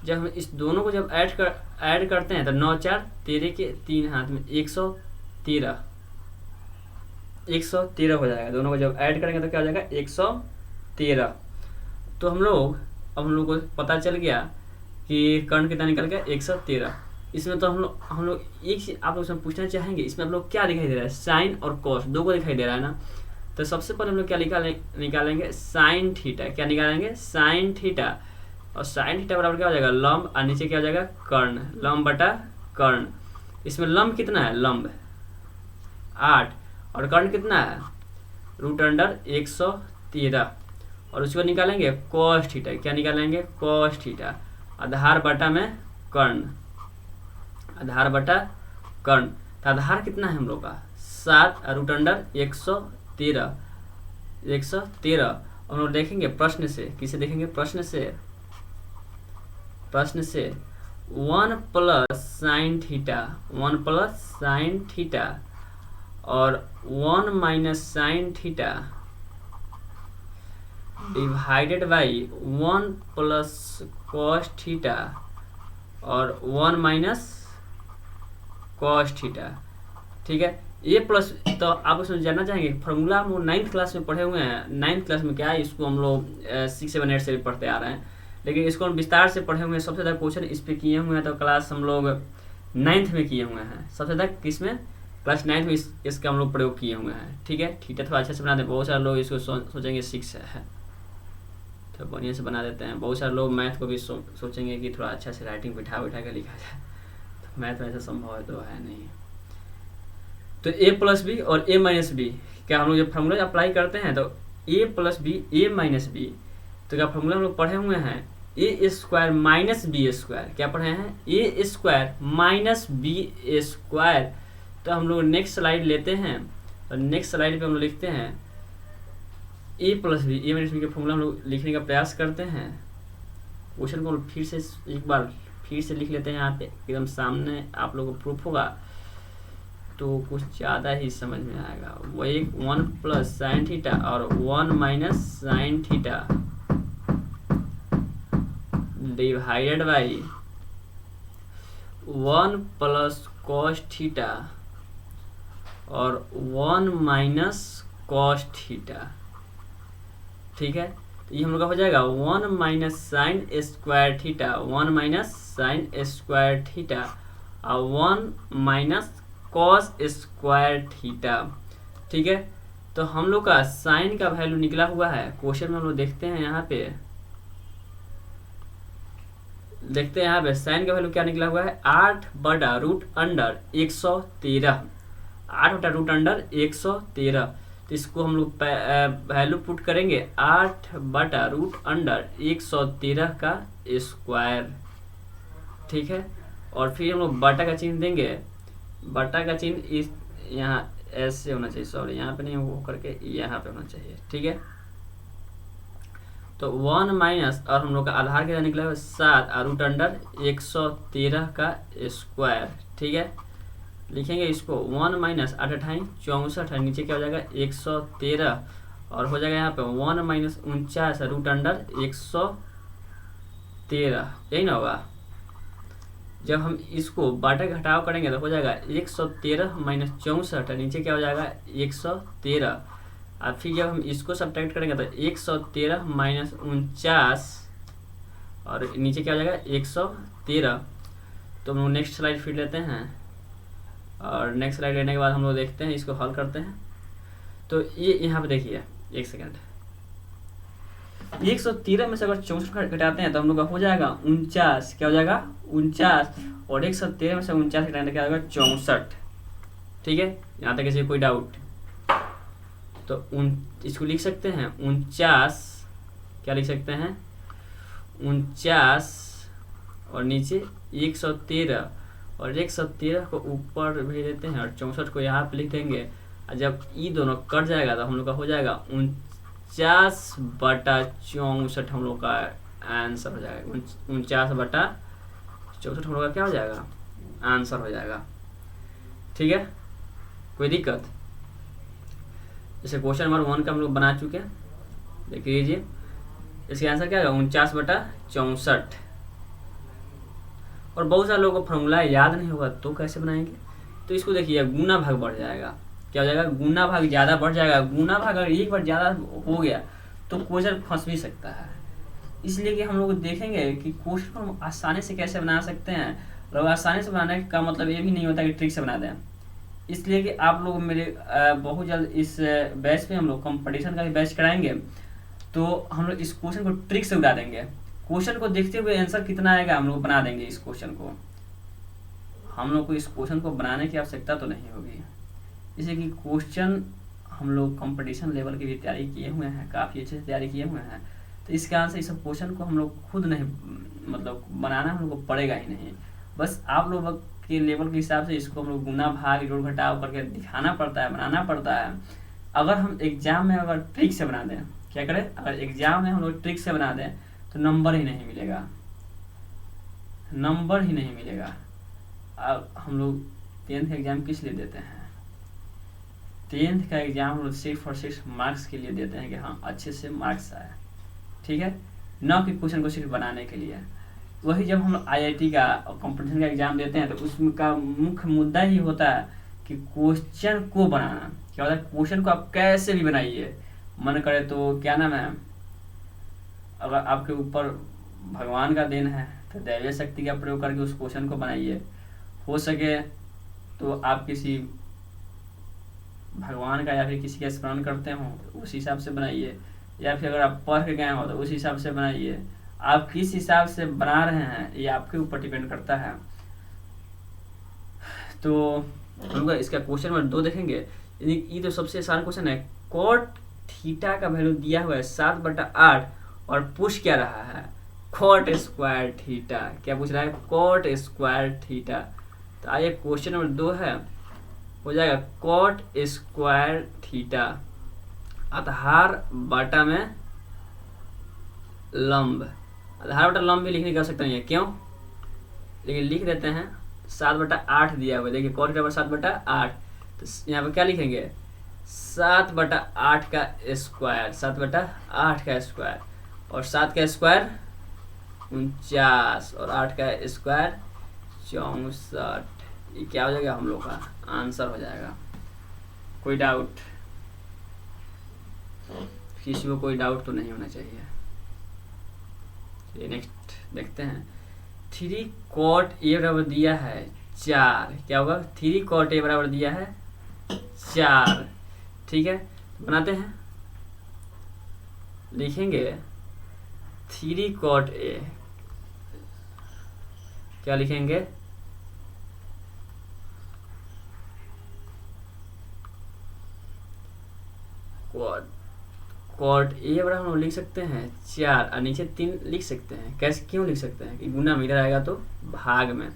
जब हम इस दोनों को जब ऐड करते हैं तो 9 4 13 के 3 हाथ में 113 हो जाएगा। दोनों को जब ऐड करेंगे तो क्या हो जाएगा 113। तो हम लोग को पता चल गया कि कर्ण कितना निकल गया 113। इसमें तो हम लोग एक चीज आप लोग से पूछना चाहेंगे, इसमें आप लोग क्या दिखाई दे रहा है, साइन और कॉस दो को दिखाई दे रहा है ना। तो सबसे पहले हम लोग क्या निकालेंगे साइन थीटा। क्या निकालेंगे, साइन थीटा। और साइन थीटा बराबर क्या हो जाएगा लंब, और नीचे क्या हो जाएगा कर्ण, लंब बटा कर्ण। इसमें लंब कितना है, लंब 8, और कर्ण कितना है रूट अंडर 113। और उसको निकालेंगे कॉस थीटा। क्या निकालेंगे, कॉस थीटा। आधार बटा में कर्ण, आधार बटा कर्ण। तो आधार कितना है हम लोग का 7, रूट अंडर 113। और हम लोग देखेंगे प्रश्न से, किसे देखेंगे, प्रश्न से 1 plus sine theta, 1 plus sine theta और 1 minus sine theta divided by 1 plus cos theta और 1 माइनस कॉस थीटा। ठीक है, ये प्लस, तो आप उसमें जानना चाहेंगे फॉर्मूला हम लोग 9th क्लास में पढ़े हुए हैं। 9th क्लास में क्या है, इसको हम लोग 6 7 8 से भी पढ़ते आ रहे हैं, लेकिन इसको हम विस्तार से पढ़े हुए हैं। सबसे ज़्यादा क्वेश्चन इस पे किए हुए हैं तो क्लास हम लोग 9th में किए हुए हैं। सबसे ज़्यादा किस में, क्लास 9th में इसका हम लोग प्रयोग किए हुए हैं। ठीक है, थीटा थोड़ा अच्छे से बना दें। बहुत सारे लोग इसको सोचेंगे 6 है, तो बढ़िया से बना देते हैं। बहुत सारे लोग मैथ को भी सोचेंगे कि थोड़ा अच्छा से राइटिंग बिठा के लिखा जाए, तो मैथ में ऐसा संभव है तो है नहीं। तो a प्लस बी और a माइनस बी, क्या हम लोग जब फार्मूला अप्लाई करते हैं तो a plus b a minus b, तो क्या फार्मूला हम लोग पढ़े हुए हैं a square minus b square. क्या पढ़े हैं, a square minus b square. तो हम लोग नेक्स्ट स्लाइड लेते हैं, और नेक्स्ट स्लाइड पे हम लोग लिखते हैं a plus b a minus b का फॉर्मूला हम लोग लिखने का प्रयास करते हैं। क्वेश्चन को फिर से एक बार फिर से लिख लेते हैं, यहाँ पे एकदम सामने आप लोगों को प्रूफ होगा। तो कुछ ज़्यादा ही समझ में आएगा। वही 1 प्लस साइन थीटा और 1 minus sine theta divided by 1 plus cos theta और 1 माइनस कॉस थीटा। ठीक है, तो ये हम लोग का हो जाएगा 1 minus sine square theta, 1 minus sine square theta और 1 माइनस कॉस स्क्वायर थीटा। ठीक है, तो हम लोग का साइन का वैल्यू निकला हुआ है क्वेश्चन में। हम लोग देखते हैं यहाँ पे, साइन का वैल्यू क्या निकला हुआ है, 8 बटा रूट अंडर 113, 8 बटा रूट अंडर 113। तो इसको हम लोग वैल्यू पुट करेंगे 8 बटा रूट अंडर 113 का स्क्वायर। ठीक है, और फिर हम लोग बटा का चिन्ह देंगे। बटा का चिन्ह इस यहाँ ऐसे होना चाहिए, सॉरी यहाँ पे नहीं, वो करके यहाँ पे होना चाहिए। ठीक है, तो 1 माइनस और हम लोग का आधार क्या निकला है 7 और रूट अंडर 113 का स्क्वायर। ठीक है, लिखेंगे इसको 1 माइनस 8 अठाई 64 है, नीचे क्या हो जाएगा 113 और हो जाएगा यहाँ पे 1 माइनस 49 रूट अंडर 113, यही ना होगा। जब हम इसको बाटा घटाव करेंगे तो हो जाएगा 113 माइनस 64 है, नीचे क्या हो जाएगा 113। और फिर जब हम इसको सब्ट्रैक्ट करेंगे तो 113 माइनस 49 और नीचे क्या हो जाएगा 113। तो हम लोग नेक्स्ट स्लाइड फिर लेते हैं और नेक्स्ट स्लाइड लेने के बाद हम लोग देखते हैं, इसको हल करते हैं। तो ये यहाँ पे देखिए, एक सेकेंड, 113 में से अगर 64 घटाते हैं तो हम लोग का हो जाएगा 49, क्या हो जाएगा 49, और 113 में से 49 घटाने क्या हो जाएगा 64। ठीक है, यहाँ तक किसी कोई डाउट? तो इसको लिख सकते हैं 49, क्या लिख सकते हैं 49 और नीचे 113 और 113 को ऊपर भेज देते हैं और 64 को यहाँ पे लिख देंगे। और जब ये दोनों कट जाएगा तो हम लोग का हो जाएगा 49 बटा 64 हम लोग का आंसर हो जाएगा। 49 बटा 64 हम लोग का क्या हो जाएगा आंसर हो जाएगा। ठीक है, कोई दिक्कत? जैसे क्वेश्चन नंबर 1 का हम लोग बना चुके हैं, देख लीजिए इसका आंसर क्या होगा 49 बटा 64। और बहुत सारे लोगों को फॉर्मूला याद नहीं होगा तो कैसे बनाएंगे? तो इसको देखिए गुना भाग बढ़ जाएगा, क्या हो जाएगा गुना भाग ज़्यादा बढ़ जाएगा। गुना भाग अगर एक बार ज़्यादा हो गया तो क्वेश्चन फंस भी सकता है। इसलिए कि हम लोग देखेंगे कि क्वेश्चन को हम आसानी से कैसे बना सकते हैं। लोग आसानी से बनाने का मतलब ये भी नहीं होता कि ट्रिक से बना दें। इसलिए कि आप लोग मेरे बहुत जल्द इस बैच पे हम लोग कंपटीशन का भी बैच कराएंगे, तो हम लोग इस क्वेश्चन को ट्रिक से उड़ा देंगे। क्वेश्चन को देखते हुए आंसर कितना आएगा हम लोग बना देंगे। इस क्वेश्चन को हम लोग को इस क्वेश्चन को बनाने की आवश्यकता तो नहीं होगी, इसलिए कि क्वेश्चन हम लोग कंपटीशन लेवल की भी तैयारी किए हुए हैं, काफ़ी अच्छे से तैयारी किए हुए हैं। तो इसके आंसर इस सब क्वेश्चन को हम लोग खुद नहीं मतलब बनाना हम लोग को पड़ेगा ही नहीं। बस आप लोग के लेवल के हिसाब से इसको हम लोग गुना भाग जोड़ घटाव करके दिखाना पड़ता है, बनाना पड़ता है। अगर हम एग्जाम में अगर ट्रिक से बना दें, क्या करें, अगर एग्जाम में हम लोग ट्रिक से बना दें तो नंबर ही नहीं मिलेगा, नंबर ही नहीं मिलेगा। अब हम लोग 10th एग्जाम किस लिए देते हैं? 10th का एग्जाम हम लोग सिर्फ और सिर्फ मार्क्स के लिए देते हैं कि हाँ अच्छे से मार्क्स आए। ठीक है, न कि क्वेश्चन को सिर्फ बनाने के लिए। वही जब हम IIT का और कंपटीशन का एग्जाम देते हैं तो उसमें का मुख्य मुद्दा ही होता है कि क्वेश्चन को बनाना। क्या होता है, क्वेश्चन को आप कैसे भी बनाइए, मन करे तो क्या नाम है, अगर आपके ऊपर भगवान का देन है तो दैवीय शक्ति का प्रयोग करके उस क्वेश्चन को बनाइए। हो सके तो आप किसी भगवान का या फिर किसी का स्मरण करते हो तो उस हिसाब से बनाइए, या फिर अगर आप पढ़ के गए हो तो उस हिसाब से बनाइए। आप किस हिसाब से बना रहे हैं ये आपके ऊपर डिपेंड करता है। तो हम लोग इसका क्वेश्चन नंबर 2 देखेंगे। ये तो सबसे आसान क्वेश्चन है। कॉट थीटा का वैल्यू दिया हुआ है 7/8 और पूछ क्या रहा है कॉट स्क्वायर थीटा। क्या पूछ रहा है, कॉट स्क्वायर थीटा। तो आइए क्वेश्चन नंबर 2 है, हो जाएगा कॉट स्क्वायर थीटा आधार बटा में लंब। आधार बटा लंब भी लिखने की आवश्यकता नहीं है, क्यों, लेकिन लिख देते हैं 7/8 दिया हुआ है। देखिए कॉट बराबर 7/8, तो यहाँ पे क्या लिखेंगे 7/8 का स्क्वायर, 7/8 का स्क्वायर, और 7 का स्क्वायर 49 और 8 का स्क्वायर 64। ये क्या हो जाएगा हम लोग का आंसर हो जाएगा। कोई डाउट? किसी को कोई डाउट तो नहीं होना चाहिए। नेक्स्ट देखते हैं। 3 cot A बराबर दिया है 4, क्या होगा 3 cot A बराबर दिया है 4। ठीक है, बनाते हैं, लिखेंगे 3 cot A, क्या लिखेंगे cot A बराबर हम लोग लिख सकते हैं 4 और नीचे 3 लिख सकते हैं। कैसे, क्यों लिख सकते हैं कि गुना में इधर आएगा तो भाग में,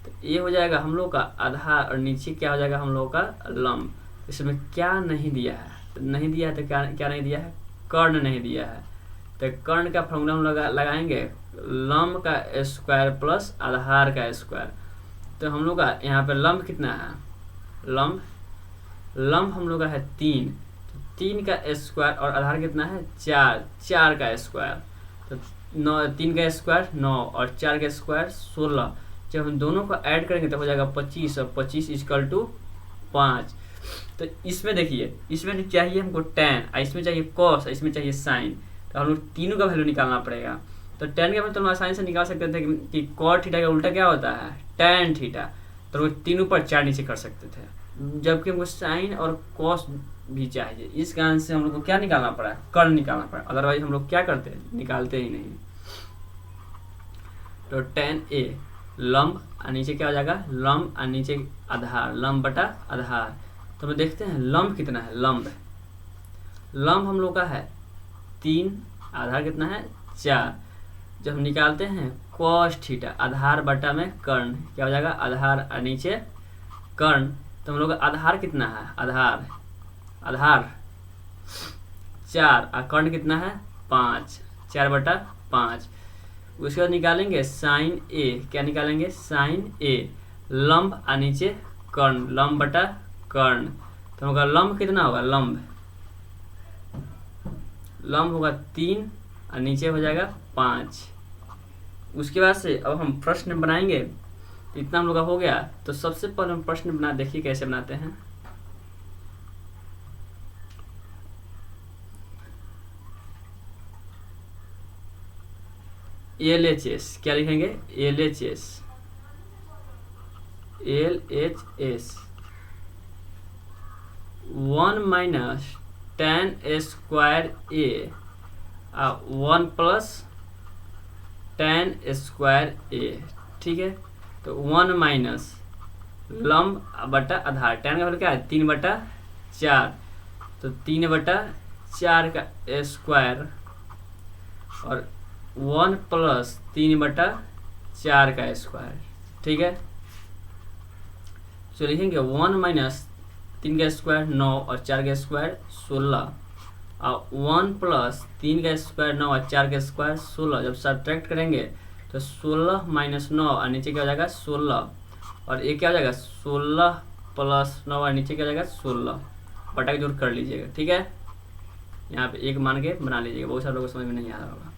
तो ये हो जाएगा हम लोग का आधार और नीचे क्या हो जाएगा हम लोग का लंब। इसमें क्या नहीं दिया है, तो नहीं दिया है तो क्या नहीं दिया है, कर्ण नहीं दिया है। तो कर्ण का फॉर्मूला हम लगाएंगे लंब का स्क्वायर प्लस आधार का स्क्वायर। तो हम लोग का यहाँ पे लंब कितना है, लंब हम लोग का है 3, 3 का स्क्वायर और आधार कितना है 4, 4 का स्क्वायर, तो 3 का स्क्वायर 9 और 4 का स्क्वायर 16। जब हम दोनों को ऐड करेंगे तो हो जाएगा 25 और 25 = 5। तो इसमें देखिए, इसमें चाहिए हमको tan, इसमें चाहिए cos, इसमें चाहिए sin, तो हम लोग तीनों का वैल्यू निकालना पड़ेगा। तो tan का मतलब आसानी से निकाल सकते थे कि cot थीटा का उल्टा क्या होता है tan थीटा, तो वो तीनों पर 4 नीचे कर सकते थे। जबकि हमको sin और cos भी चाहिए, इस कारण से हम लोग को क्या निकालना पड़ा, कर्ण निकालना पड़ा, अदरवाइज हम लोग क्या करते, निकालते ही नहीं। तो tan A लंब और नीचे क्या हो जाएगा लंब और नीचे आधार, लंब बटा आधार। तो हम देखते हैं लंब कितना है, लंब हम लोग का है 3, आधार कितना है 4। जब हम निकालते हैं cos थीटा आधार बटा में कर्ण, क्या हो जाएगा आधार और नीचे कर्ण। तो हम लोग का आधार कितना है, आधार 4 और कर्ण कितना है 5, 4/5। उसके बाद निकालेंगे sin A, क्या निकालेंगे sin A लंब और नीचे कर्ण, लंब बटा कर्ण। तो होगा लंब कितना होगा, लंब होगा 3 और नीचे हो जाएगा 5। उसके बाद से अब हम प्रश्न बनाएंगे। इतना हम लोग का हो गया, तो सबसे पहले हम प्रश्न बना, देखिए कैसे बनाते हैं। LHS, क्या लिखेंगे LHS 1 minus tan square A 1 plus tan square A। ठीक है, तो 1 माइनस लंब बटा आधार, tan का मतलब क्या है 3/4, तो 3/4 का स्क्वायर और 1 प्लस 3/4 का स्क्वायर। ठीक है, तो लिखेंगे 1 माइनस 3 का स्क्वायर 9 और 4 का स्क्वायर 16 और 1 प्लस 3 का स्क्वायर 9 और 4 का स्क्वायर 16। जब सब्ट्रैक्ट करेंगे तो 16 माइनस 9 और नीचे क्या हो जाएगा 16, और ये क्या हो जाएगा 16 प्लस 9 और नीचे क्या हो जाएगा 16, बटा के जोड़ कर लीजिएगा। ठीक है, यहाँ पे एक मान के बना लीजिएगा, बहुत सारे लोगों को समझ में नहीं आ रहा होगा।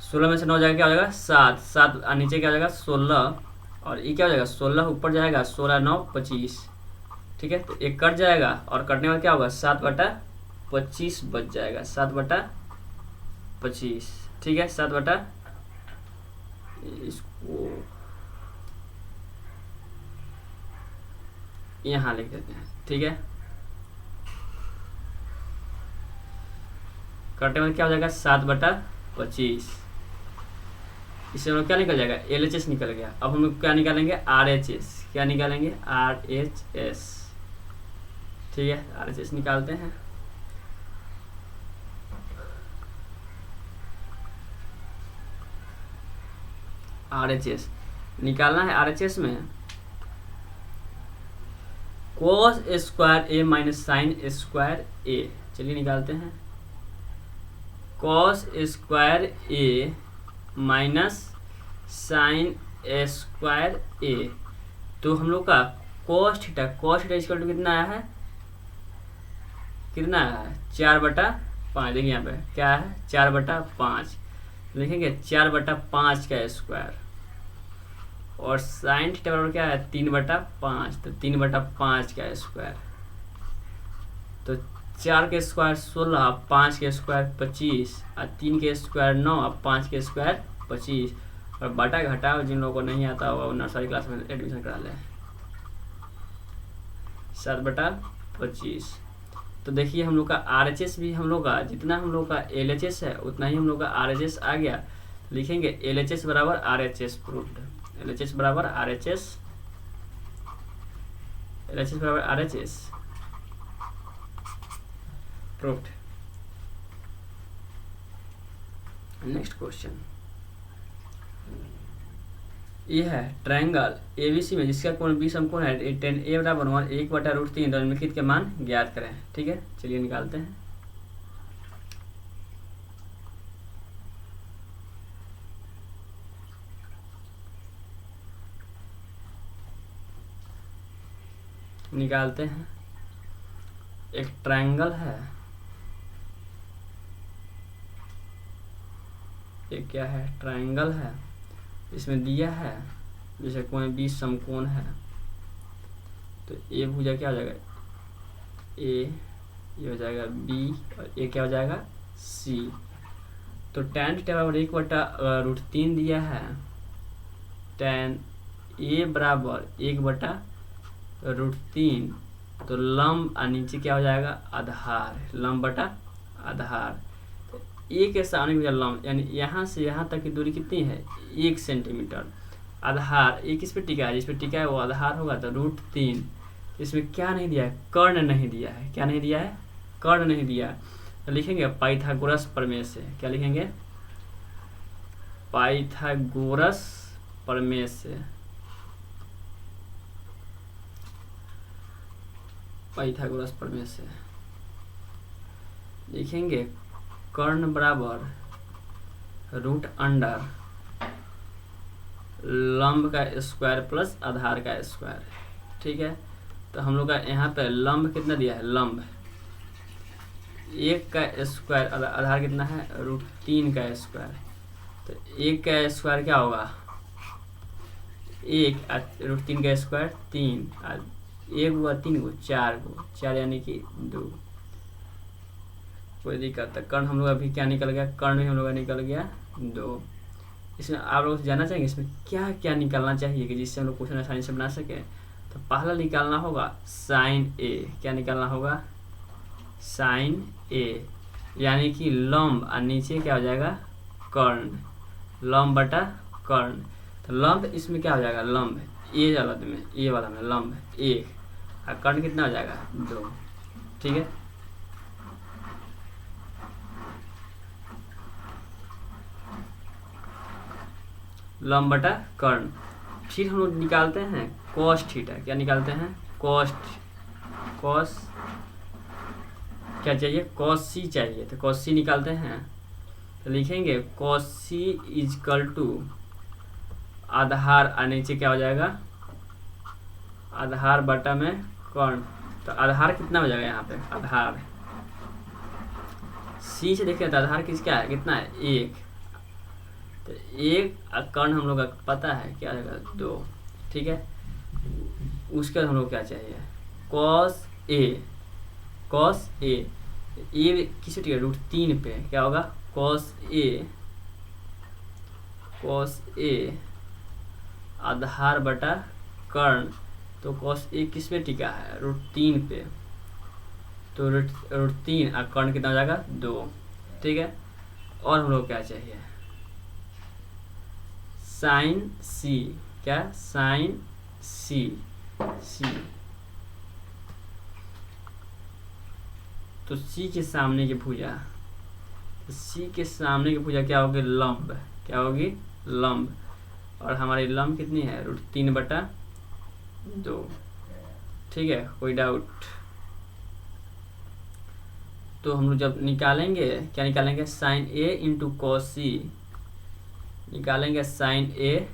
16 में से 9 जाएगा क्या हो जाएगा 7 और नीचे क्या हो जाएगा 16, और ये क्या हो जाएगा 16 ऊपर जाएगा 16 9 25। ठीक है, तो एक कट जाएगा और कटने में क्या होगा 7/25 बच जाएगा, 7/25। ठीक है, 7 इसको यहाँ लिख देते हैं। ठीक है, कटने में क्या हो जाएगा 7/25। इससे हम लोग क्या निकल जाएगा LHS निकल गया। अब हम लोग क्या निकालेंगे RHS, क्या निकालेंगे RHS। ठीक है, RHS निकालते हैं। RHS निकालना है, RHS में cos square A minus sine square A। चलिए निकालते हैं, cos square A minus sine square A। तो हम लोग का cos थीटा इक्वल टू कितना आया है, कितना आया है 4/5। देखिए यहाँ पे क्या है 4/5, लिखेंगे 4/5 का स्क्वायर, और साइन थीटा बराबर क्या है 3/5, तो 3/5 का स्क्वायर। तो 4 के स्क्वायर 16, 5 के स्क्वायर 25, और 3 के स्क्वायर 9, और 5 के स्क्वायर 25। और बटा घटाओ जिन लोगों को नहीं आता होगा वो नर्सरी क्लास में एडमिशन करा लें। 7/25। तो देखिए हम लोग का RHS भी हम लोग का जितना हम लोग का LHS है उतना ही हम लोग का RHS आ गया। लिखेंगे LHS बराबर RHS प्रूफ्ड, LHS बराबर RHS, LHS बराबर RHS प्रूफ्ड। नेक्स्ट क्वेश्चन ये है ट्रायंगल ABC में जिसका कोण 20 समकोण है, tan A बराबर 1/√3 निम्नलिखित के मान ज्ञात करें। ठीक है, चलिए निकालते हैं। निकालते हैं। एक ट्रायंगल है, ये क्या है ट्रायंगल है, इसमें दिया है जैसे कोण 20 समकोण है, तो ए भुजा क्या हो जाएगा ए, ये हो जाएगा बी, और ए क्या हो जाएगा सी। तो tan थीटा बराबर 1/√3 दिया है, tan ए बराबर 1/√3, तो लंब और नीचे क्या हो जाएगा आधार, लंब बटा आधार। तो ए के सामने भी लंब, यानी यहाँ से यहाँ तक की दूरी कितनी है 1 सेंटीमीटर। आधार ए किस पे टिका है, जिस पे टिका है वो आधार होगा, तो √3। इसमें क्या नहीं दिया है, कर्ण नहीं दिया है, क्या नहीं दिया है, कर्ण नहीं दिया है। तो लिखेंगे पाइथागोरस प्रमेय से, क्या लिखेंगे पाइथागोरस प्रमेय से, पाइथागोरस प्रमेय से लिखेंगे कर्ण बराबर √अंडर लंब का स्क्वायर प्लस आधार का स्क्वायर। ठीक है, तो हम लोग का यहाँ पे लंब कितना दिया है, लंब 1 का स्क्वायर, आधार कितना है √3 का स्क्वायर। तो 1 का स्क्वायर क्या होगा 1, √3 का स्क्वायर 3, 1 हुआ 3 को 4 को 4 यानी कि 2। कोई दिक्कत है, कर्ण हम लोग अभी क्या निकल गया, कर्ण भी हम लोग का निकल गया 2। इसमें आप लोग जानना चाहेंगे इसमें क्या क्या निकालना चाहिए कि जिससे हम लोग क्वेश्चन आसानी से बना सकें। तो पहला निकालना होगा साइन ए, क्या निकालना होगा साइन ए, यानी कि लंब और नीचे क्या हो जाएगा कर्ण, लंब बटा कर्ण। तो लंब इसमें क्या हो जाएगा, लंब ए वाला में, ए वाला में लंब 1 और कर्ण कितना हो जाएगा 2। ठीक है, लंब बटा कर्ण। फिर हम लोग निकालते हैं कॉस थीटा, क्या निकालते हैं कॉस क्या चाहिए कॉस सी चाहिए, तो कॉस सी निकालते हैं। तो लिखेंगे कॉस सी इजकल टू आधार और नीचे क्या हो जाएगा आधार बटा में कर्ण। तो आधार कितना हो जाएगा यहाँ पे, आधार सी से देखिए तो आधार किसका है, कितना है 1, तो 1 और कर्ण हम लोग का पता है क्या आएगा 2। ठीक है, उसके बाद हम लोग क्या चाहिए कॉस ए, ये किस टिका √3 पे क्या होगा कॉस ए आधार बटा कर्ण। तो कॉस ए किस पे टिका है √3 पे, तो √3 और कर्ण कितना हो जाएगा 2। ठीक है, और हम लोग क्या चाहिए साइन सी, क्या साइन सी, तो सी के सामने की भुजा, सी के सामने की भुजा क्या होगी लंब, क्या होगी लंब, और हमारी लंब कितनी है √3/2। ठीक है, कोई डाउट। तो हम लोग जब निकालेंगे क्या निकालेंगे sine A into cos C, निकालेंगे sine A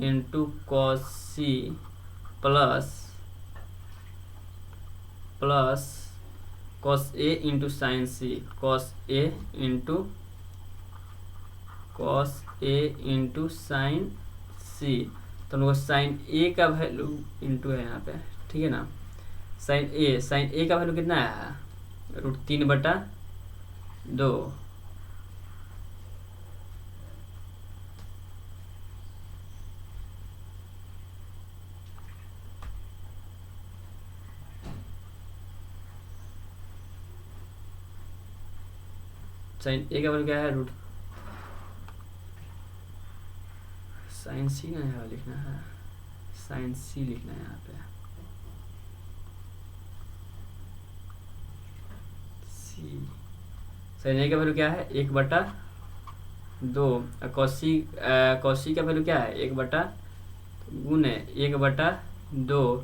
into cos C plus cos A into sine C, cos A into sine C. तो हम लोग साइन ए का वैल्यू इंटू है यहाँ पे, ठीक है ना। साइन ए का वैल्यू कितना है, √3/2। साइन ए का वैल्यू क्या है, साइन सी ना है लिखना है, साइन सी लिखना है यहाँ पे, सी। साइन ए का वैल्यू क्या है, 1/2। कॉसी का वैल्यू क्या है, 1/2।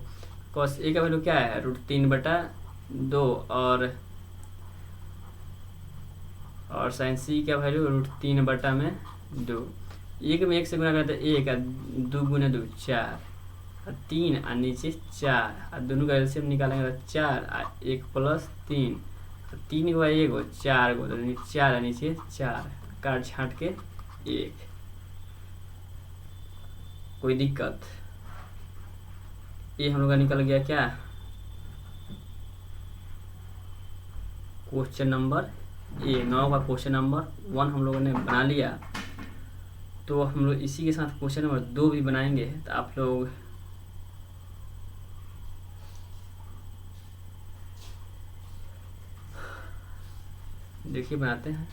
कॉस ए का वैल्यू क्या है, √3/2 और साइन सी का वैल्यू √3/2। एक में 1 से गुना करते 1 और 2 गुना 2 4 और 3 और नीचे 4 और दोनों का एलसीएम निकालेंगे तो 4 और 1 + 3, 3 को 1 को 4 को, तो 4 और नीचे 4, काट छाँट के 1। कोई दिक्कत, ये हम लोग का निकल गया क्या, क्वेश्चन नंबर ए। 9 का क्वेश्चन नंबर 1 हम लोगों ने बना लिया। तो हम लोग इसी के साथ क्वेश्चन नंबर 2 भी बनाएंगे। तो आप लोग देखिए बनाते हैं।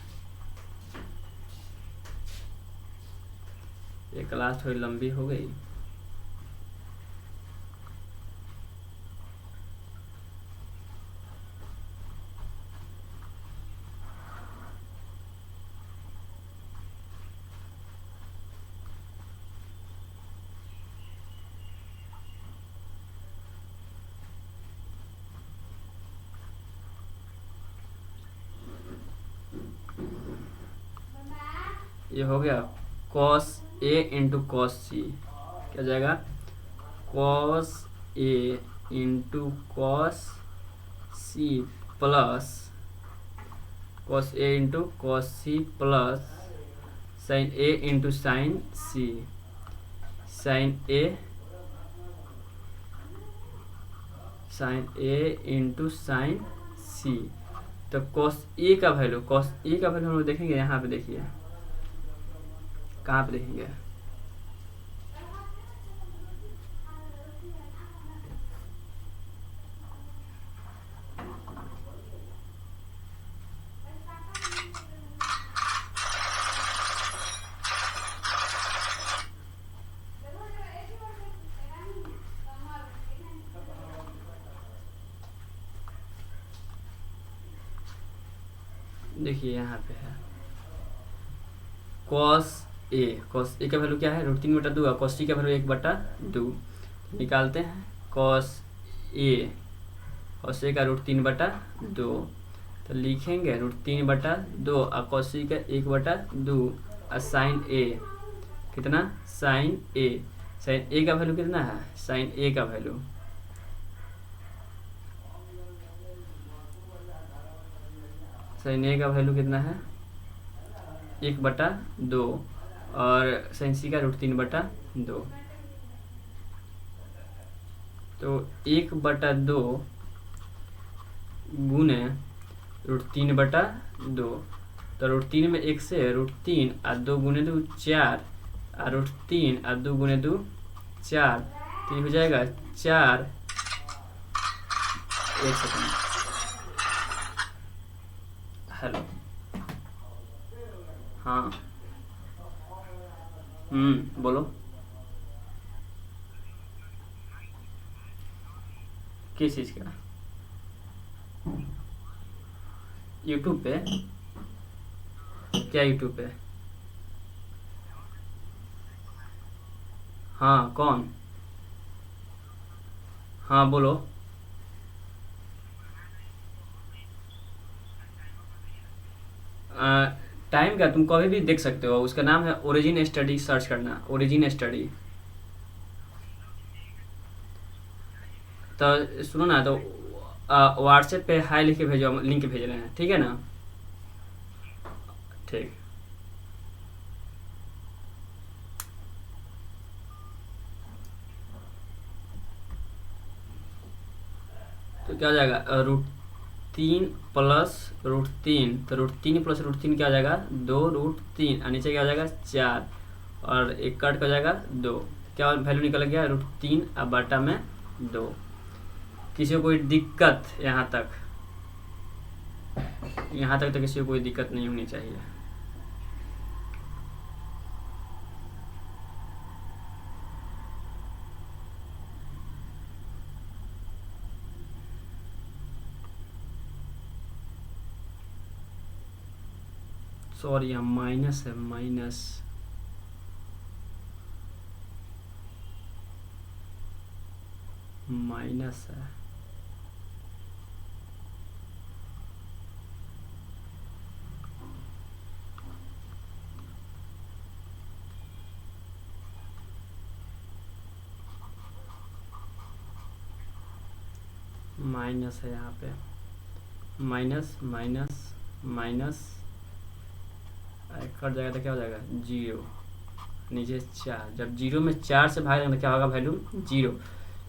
ये क्लास थोड़ी लंबी हो गई। ये हो गया cos a into cos c, क्या जाएगा, cos a into cos c plus cos a into cos c plus sin a into sin c, sin a into sin c। तो cos a का वैल्यू हम लोग देखेंगे यहाँ पे, देखिए कहाँ पे देखेंगे, देखिए यहाँ पे है cos a का वैल्यू क्या है, √3/2 और cos c का वैल्यू 1/2। निकालते हैं cos a का √3/2, तो लिखेंगे √3/2 और cos c का 1/2 और sin a कितना, sin a का वैल्यू कितना है, sin a का वैल्यू कितना है, 1/2 और sin c का √3/2। तो 1/2 गुने √3/2, तो √3 में 1 से √3 और 2 गुने 2 4 और √3 और 2 गुने 2 4, तो ये हो जाएगा 4। एक सेकंड, हेलो, हाँ बोलो, किस चीज़ का, यूट्यूब पे, क्या यूट्यूब पे, हाँ कौन, हाँ बोलो। टाइम का तुम कभी भी देख सकते हो, उसका नाम है ओरिजिन स्टडी, सर्च करना ओरिजिन स्टडी। तो सुनो ना, तो व्हाट्सएप पे हाई लिख के भेजो, हम लिंक भेज रहे हैं, ठीक है ना? ठीक। तो क्या हो जाएगा, √3 प्लस √3, तो √3 प्लस √3 क्या हो जाएगा, 2√3, और नीचे क्या हो जाएगा 4, और एक कट हो जाएगा 2, क्या वैल्यू निकल गया, √3 अब बटा में 2। किसी को कोई दिक्कत यहाँ तक? यहाँ तक तो किसी को कोई दिक्कत नहीं होनी चाहिए। सॉरी, यहाँ माइनस है, माइनस है। माइनस है यहाँ पे, माइनस माइनस माइनस, कट जाएगा तो क्या हो जाएगा 0, नीचे 4। जब 0 में 4 से भाग देंगे तो क्या होगा वैल्यू 0।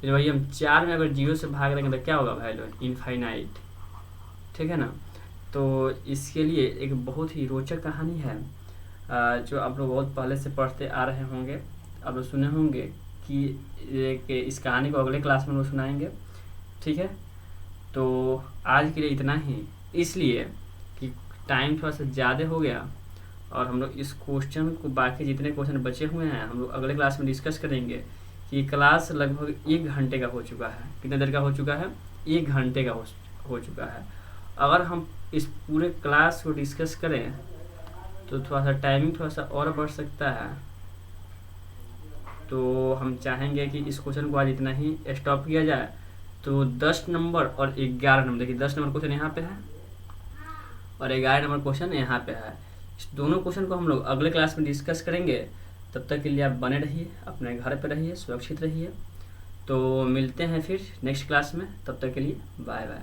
तो वही हम 4 में अगर 0 से भाग देंगे तो क्या होगा वैल्यू इनफाइनाइट, ठीक है ना? तो इसके लिए एक बहुत ही रोचक कहानी है, जो आप लोग बहुत पहले से पढ़ते आ रहे होंगे, आप लोग सुने होंगे कि इस कहानी को अगले क्लास में लोग सुनाएंगे, ठीक है? तो आज के लिए इतना ही, इसलिए कि टाइम थोड़ा सा ज़्यादा हो गया, और हम लोग इस क्वेश्चन को, बाकी जितने क्वेश्चन बचे हुए हैं हम लोग अगले क्लास में डिस्कस करेंगे। कि क्लास लगभग 1 घंटे का हो चुका है। कितने देर का हो चुका है? 1 घंटे का हो चुका है। अगर हम इस पूरे क्लास को डिस्कस करें तो थोड़ा सा टाइमिंग थोड़ा सा और बढ़ सकता है। तो हम चाहेंगे कि इस क्वेश्चन को आज इतना ही स्टॉप किया जाए। तो 10 नंबर और 11 नंबर, देखिए 10 नंबर क्वेश्चन यहाँ पे है और 11 नंबर क्वेश्चन यहाँ पे है। इस दोनों क्वेश्चन को हम लोग अगले क्लास में डिस्कस करेंगे। तब तक के लिए आप बने रहिए, अपने घर पे रहिए, सुरक्षित रहिए। तो मिलते हैं फिर नेक्स्ट क्लास में, तब तक के लिए बाय बाय।